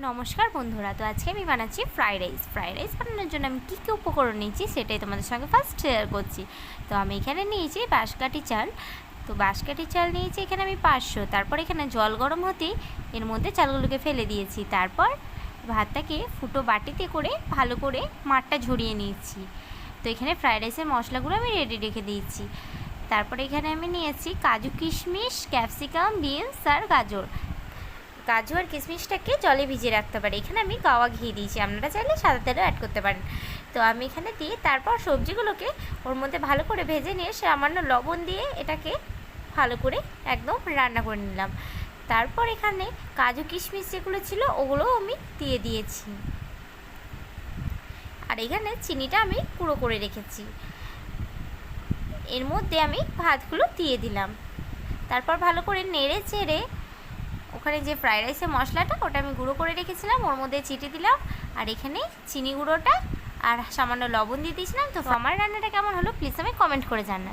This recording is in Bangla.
নমস্কার বন্ধুরা, তো আজকে আমি বানাচ্ছি ফ্রাইড রাইস বানানোর জন্য আমি কী কী উপকরণ নিয়েছি সেটাই তোমাদের সঙ্গে ফার্স্ট শেয়ার করছি। তো আমি এখানে নিয়েছি বাঁশকাঠি চাল। তো বাঁশকাঠি চাল নিয়েছি এখানে আমি 500। তারপর এখানে জল গরম হতেই এর মধ্যে চালগুলোকে ফেলে দিয়েছি। তারপর ভাতটাকে ফুটো বাটিতে করে ভালো করে মাঠটা ঝরিয়ে নিয়েছি। তো এখানে ফ্রাইড রাইসের মশলাগুলো আমি রেডি রেখে দিয়েছি। তারপরে এখানে আমি নিয়েছি কাজু কিশমিশ, ক্যাপসিকাম, বিনস আর গাজর। কাজু আর কিশমিশটাকে জলে ভিজিয়ে রাখতে পারি। এখানে আমি গাওয়া ঘি দিয়েছি, আপনারা চাইলে সাদা তেলও অ্যাড করতে পারেন। তো আমি এখানে দিয়ে তারপর সবজিগুলোকে ওর মধ্যে ভালো করে ভেজে নিয়ে সামান্য লবণ দিয়ে এটাকে ভালো করে একদম রান্না করে নিলাম। তারপর এখানে কাজু কিশমিশ যেগুলো ছিল ওগুলোও আমি দিয়ে দিয়েছি। আর এখানে চিনিটা আমি গুঁড়ো করে রেখেছি। এর মধ্যে আমি ভাতগুলো দিয়ে দিলাম। তারপর ভালো করে নেড়ে চেড়ে ওখানে যে ফ্রাইড রাইসের মশলাটা ওটা আমি গুঁড়ো করে রেখেছিলাম ওর মধ্যে ছিটিয়ে দিলাম। আর এখানে চিনি গুঁড়োটা আর সামান্য লবণ দিয়ে দিয়েছিলাম। তো আমার রান্নাটা কেমন হলো প্লিজ আমি কমেন্ট করে জানান।